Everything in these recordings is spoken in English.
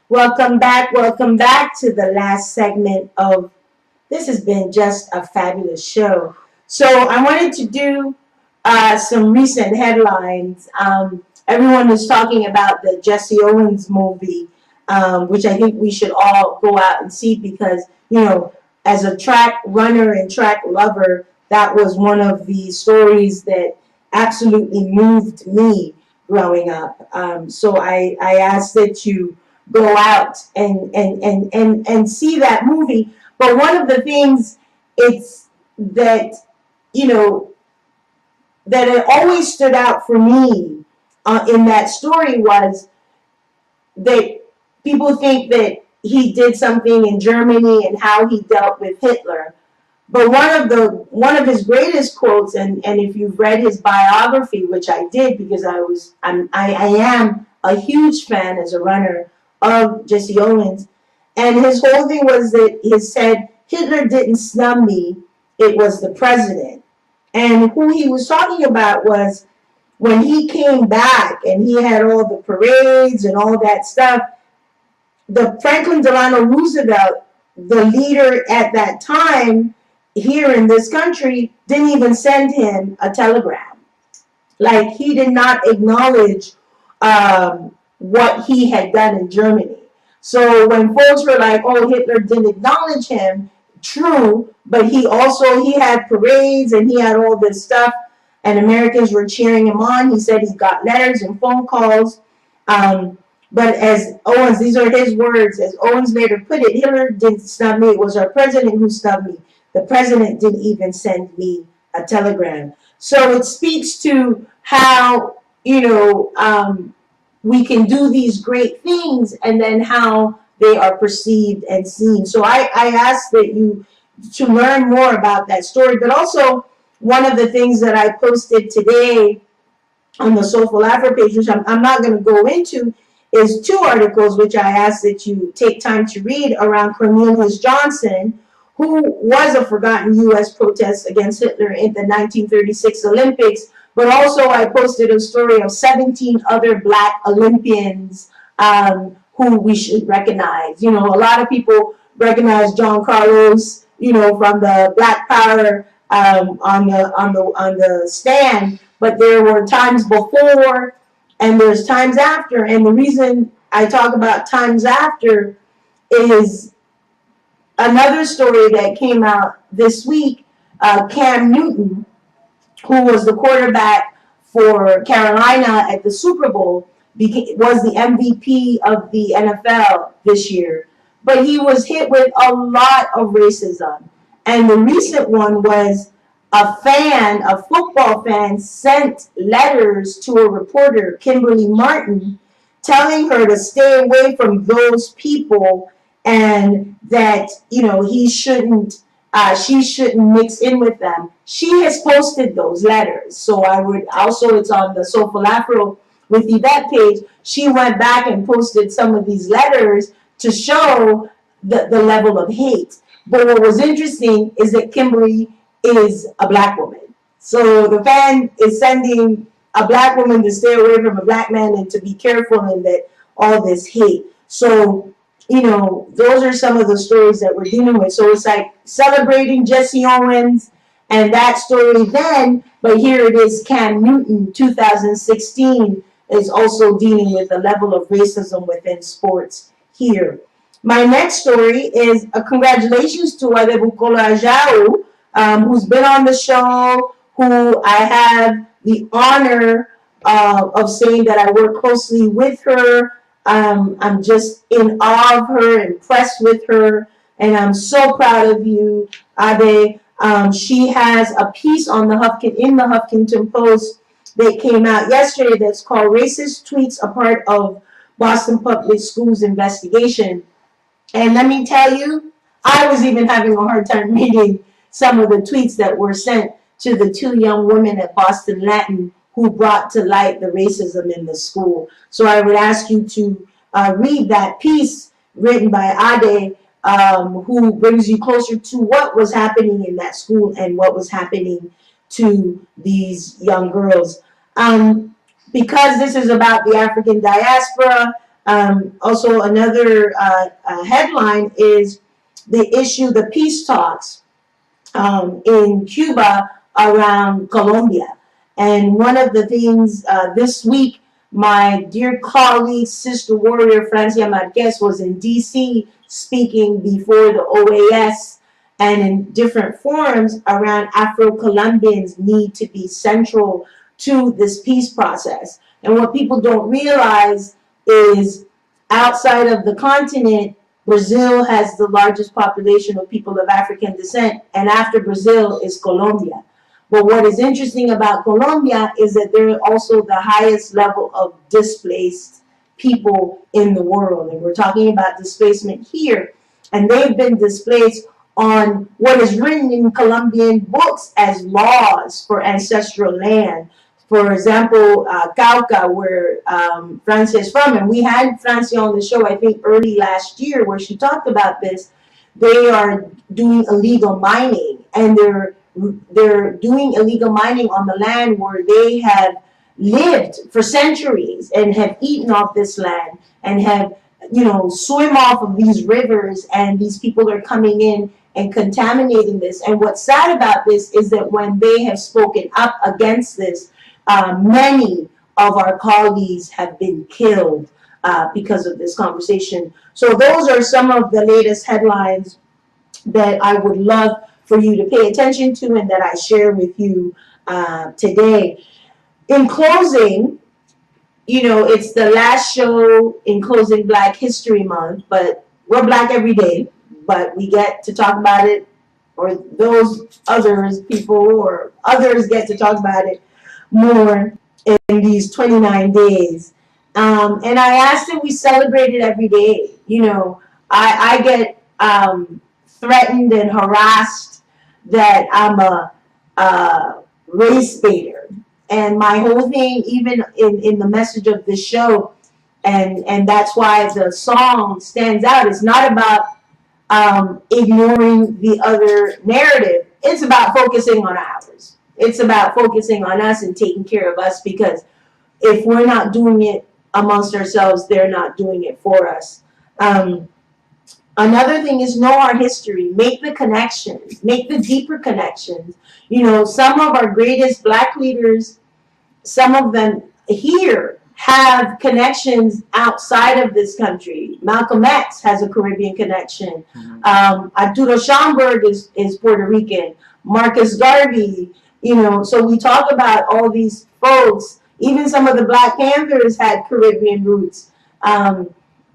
Welcome back to the last segment of this. Has been just a fabulous show. So I wanted to do some recent headlines. Everyone was talking about the Jesse Owens movie, which I think we should all go out and see because, as a track runner and track lover, that was one of the stories that absolutely moved me growing up. So I asked that you go out and see that movie. But one of the things it's that, you know, that it always stood out for me in that story was that people think that he did something in Germany and how he dealt with Hitler. But one of his greatest quotes, and if you've read his biography, which I did because I am a huge fan as a runner of Jesse Owens, and his whole thing was that he said Hitler didn't snub me, it was the president. And who he was talking about was when he came back and he had all the parades and all that stuff, the Franklin Delano Roosevelt, the leader at that time here in this country, didn't even send him a telegram. Like, he did not acknowledge what he had done in Germany. So when folks were like, oh, Hitler didn't acknowledge him, true, but he had parades and he had all this stuff and Americans were cheering him on. He said he got letters and phone calls. But as Owens, these are his words, as Owens later put it, Hitler didn't snub me, it was our president who snubbed me. The president didn't even send me a telegram. So it speaks to how, we can do these great things and then how they are perceived and seen. So I ask that you to learn more about that story. But also, one of the things that I posted today on the Soulful Afro page, which I'm not going to go into, is 2 articles which I ask that you take time to read around Cornelius Johnson, who was a forgotten U.S. protest against Hitler in the 1936 Olympics. But also I posted a story of 17 other Black Olympians who we should recognize. A lot of people recognize John Carlos, from the Black Power on the stand. But there were times before and there's times after. And the reason I talk about times after is another story that came out this week. Cam Newton, who was the quarterback for Carolina at the Super Bowl, was the MVP of the NFL this year. But he was hit with a lot of racism. And the recent one was a football fan, sent letters to a reporter, Kimberly Martin, telling her to stay away from those people and that, she shouldn't mix in with them. She has posted those letters. So I would also, it's on the Soulful Afro with Yvette page. She went back and posted some of these letters to show the level of hate. But what was interesting is that Kimberly is a Black woman. So the fan is sending a Black woman to stay away from a Black man and to be careful and that all this hate. So, those are some of the stories that we're dealing with. So it's like celebrating Jesse Owens and that story then, but here it is, Cam Newton, 2016, is also dealing with the level of racism within sports here. My next story is a congratulations to Adebukola Ajao, who's been on the show, who I have the honor of saying that I work closely with her. I'm just in awe of her, impressed with her, and I'm so proud of you, Ade. She has a piece on the Huffington Post that came out yesterday that's called Racist Tweets, a part of Boston Public Schools investigation. And let me tell you, I was even having a hard time reading some of the tweets that were sent to the 2 young women at Boston Latin who brought to light the racism in the school. So I would ask you to read that piece written by Ade, who brings you closer to what was happening in that school and what was happening to these young girls. because this is about the African diaspora, also another headline is the peace talks in Cuba around Colombia. And one of the things this week, my dear colleague, sister warrior, Francia Marquez, was in D.C. speaking before the OAS and in different forums around Afro-Colombians need to be central to this peace process. And what people don't realize is outside of the continent, Brazil has the largest population of people of African descent, and after Brazil is Colombia. But what is interesting about Colombia is that they're also the highest level of displaced people in the world. And we're talking about displacement here. And they've been displaced on what is written in Colombian books as laws for ancestral land. For example, Cauca, where Francia is from, and we had Francia on the show, I think, early last year, where she talked about this. They are doing illegal mining, and they're doing illegal mining on the land where they have lived for centuries and have eaten off this land and have, swim off of these rivers, and these people are coming in and contaminating this. And what's sad about this is that when they have spoken up against this, many of our colleagues have been killed because of this conversation. So those are some of the latest headlines that I would love for you to pay attention to and that I share with you today. In closing, it's the last show in closing Black History Month, but we're Black every day, but we get to talk about it, or those others get to talk about it more in these 29 days. And I asked that we celebrate it every day. I get threatened and harassed that I'm a race baiter. And my whole thing, even in the message of this show, and that's why the song stands out, it's not about ignoring the other narrative. It's about focusing on ours. It's about focusing on us and taking care of us, because if we're not doing it amongst ourselves, they're not doing it for us. Another thing is know our history, make the connections, make the deeper connections. Some of our greatest Black leaders, some of them here, have connections outside of this country. Malcolm X has a Caribbean connection. Arturo Schomburg is Puerto Rican. Marcus Garvey, so we talk about all these folks. Even some of the Black Panthers had Caribbean roots.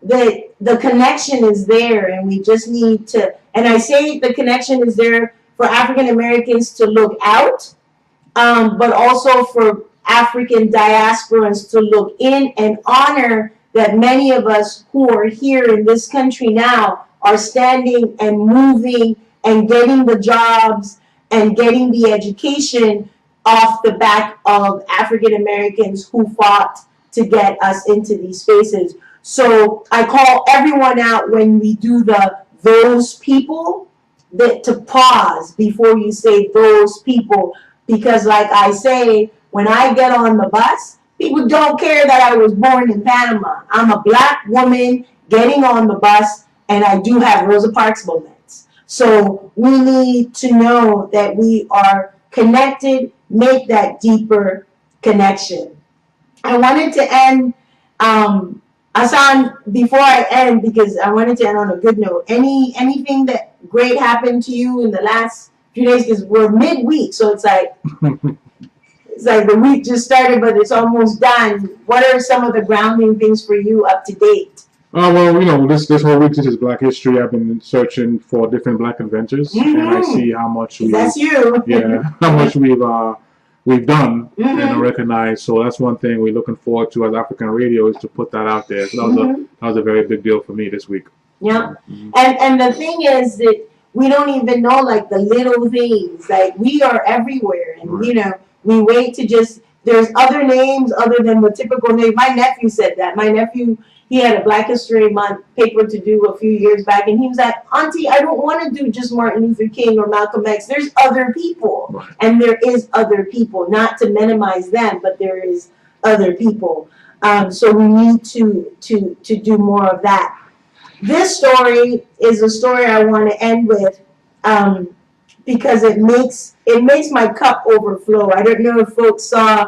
The connection is there, and we just need to, and I say the connection is there for African Americans to look out, but also for African diasporans to look in and honor that many of us who are here in this country now are standing and moving and getting the jobs and getting the education off the back of African Americans who fought to get us into these spaces. So I call everyone out when we do those people, that to pause before you say those people, because like I say, when I get on the bus, people don't care that I was born in Panama. I'm a Black woman getting on the bus, and I do have Rosa Parks moments. So we need to know that we are connected, make that deeper connection. I wanted to end, Hassan, before I end, because I wanted to end on a good note. Anything that great happened to you in the last few days? Because we're midweek, so it's like the week just started, but it's almost done. What are some of the grounding things for you up to date? Well, this whole week, since it's Black History, I've been searching for different Black adventures, and I see how much how much we've done and recognized. So that's one thing we're looking forward to as African Radio, is to put that out there. So that was a very big deal for me this week. Yeah, and the thing is that we don't even know like the little things. Like we are everywhere, and we wait to just. There's other names other than the typical name. My nephew said that. My nephew, he had a Black History Month paper to do a few years back, and he was like, Auntie, I don't want to do just Martin Luther King or Malcolm X. There's other people, and there is other people. Not to minimize them, but there is other people. So we need to do more of that. This story is a story I want to end with, because it makes my cup overflow. I don't know if folks saw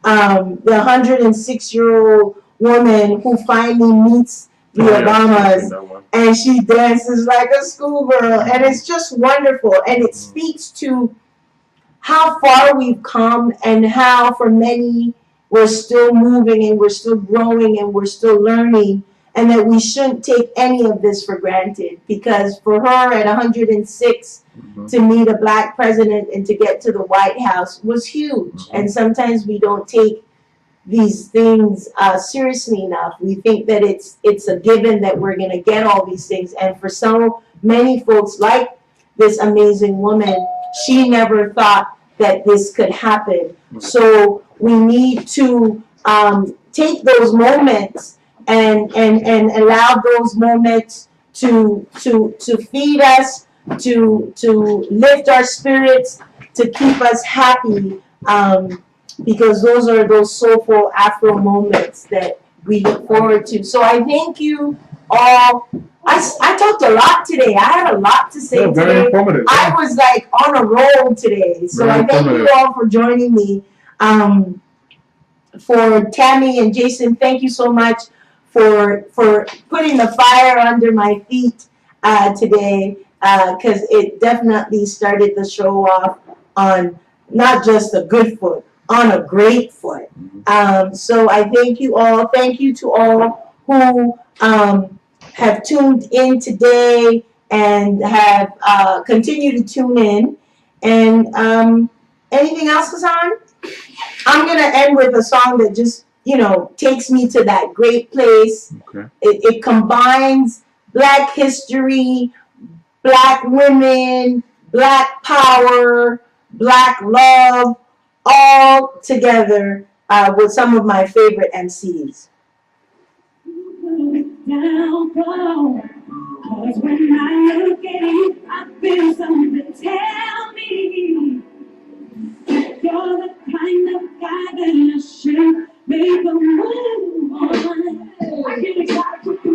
the 106-year-old woman who finally meets the Obamas, and she dances like a schoolgirl, and it's just wonderful, and it speaks to how far we've come and how for many we're still moving and we're still growing and we're still learning, and that we shouldn't take any of this for granted, because for her at 106 to meet a black president and to get to the White House was huge. And sometimes we don't take these things seriously enough. We think that it's a given that we're going to get all these things, and for so many folks like this amazing woman, she never thought that this could happen. So we need to take those moments and allow those moments to feed us, to lift our spirits, to keep us happy, because those are those soulful Afro moments that we look forward to. So I thank you all. I talked a lot today. I had a lot to say today. I was like on a roll today. So I thank you all for joining me. For Tammy and Jason, thank you so much for putting the fire under my feet today, because it definitely started the show off on not just a good foot, on a great foot. So I thank you all. Thank you to all who have tuned in today and have continued to tune in. And anything else, Hassan? I'm going to end with a song that just, takes me to that great place. Okay. It combines Black history, Black women, Black power, Black love, all together with some of my favorite MCs. Now go, 'cause when I look at you, I feel something tell me that you're the kind of guy that I should make a move on. I get excited with you,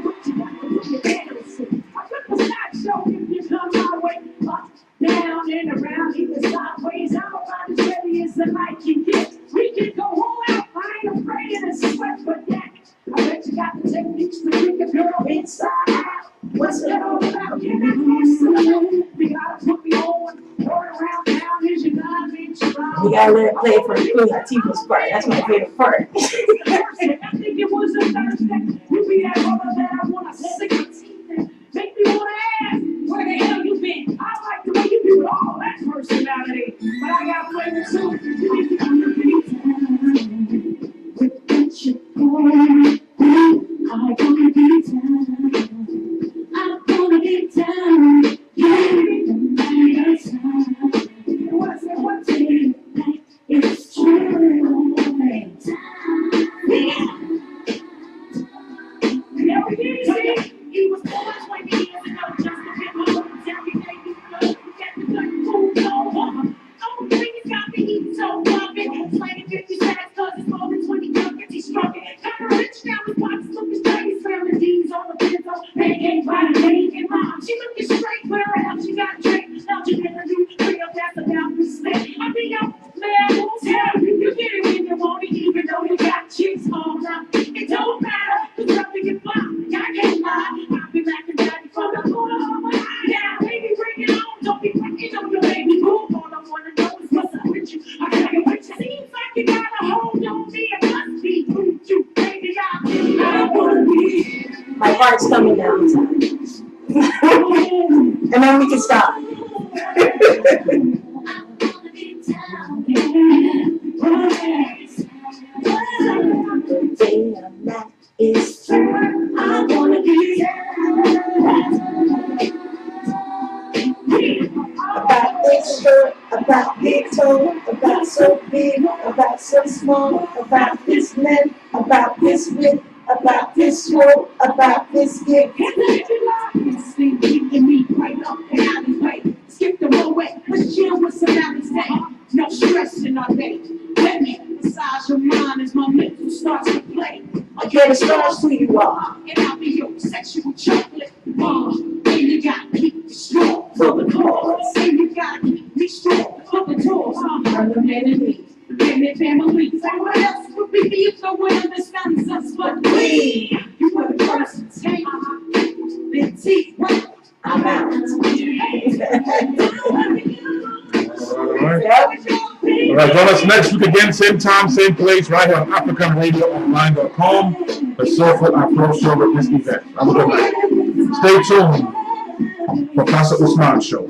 but you got to put your hands in. I put the snack show if you come my way, up, down, and around, even sideways. I'm about as ready as the night can get. We can go all out. I ain't afraid of the sweat, but that I bet you got the techniques to bring a girl inside out. What's that all about? Can I answer? You gotta put me on. Turn around now, here's your 9-inch round. You gotta let it play for Queen Latifah's part. That's my favorite part. I think it was a Thursday. You be that brother that I wanna stick my teeth in. Make me wanna ask, where the hell you been? I like the way you do it all, that personality. But I got flavor too. You need to come to me. With you going, I wanna be down. I wanna be down. Yeah, the time. What's it like? It's true. Never easy. He was born 20 years ago just to get home. Every day you know, get the good food over. Oh, please got me eating so loving. Playing 50 cents cause it's more than 20 young and he's struggling. Kinda rich now with pockets looking straight. He's slamming D's on the pinto. Pancake by the lake and mom. She looking straight where else she got drink. Now she never do real that's about respect. I mean, yo, man, I won't tell you. You get it when you want it, even though you got chicks all around. It don't matter, cause nothing can fly. I can't lie. I've been laughing daddy from the corner of my eye. Now, baby, bring it on. Don't be cracking on your baby boo. All I wanna know is what's up with you. I got it with you. Seems like you got a hold on me. It must be you, baby. I wanna be. My heart's coming down. And then we can stop. It's true. I wanna be about this shirt, about this toe, about so big, about so small, about this length, about this width, about this swoop, about this gift. This thing keeping me right up and out his way. Skip the road way, let's chill with some Alice Day. No stress in our day. starts to play. Okay, the stars who you are. And I'll be your sexual chocolate. And you gotta keep me strong for the cause. And you gotta keep me strong for the cause. I'm the man in me. Family. So what else would we be if no one understands us but we? You were the first to take the teeth. I'm out. All right, join us next week again, same time, same place, right here on AfricanRadioOnline.com. The Soulful Afro Show with Miss Yvette. Have a good night. Stay tuned for Pastor Usman Show.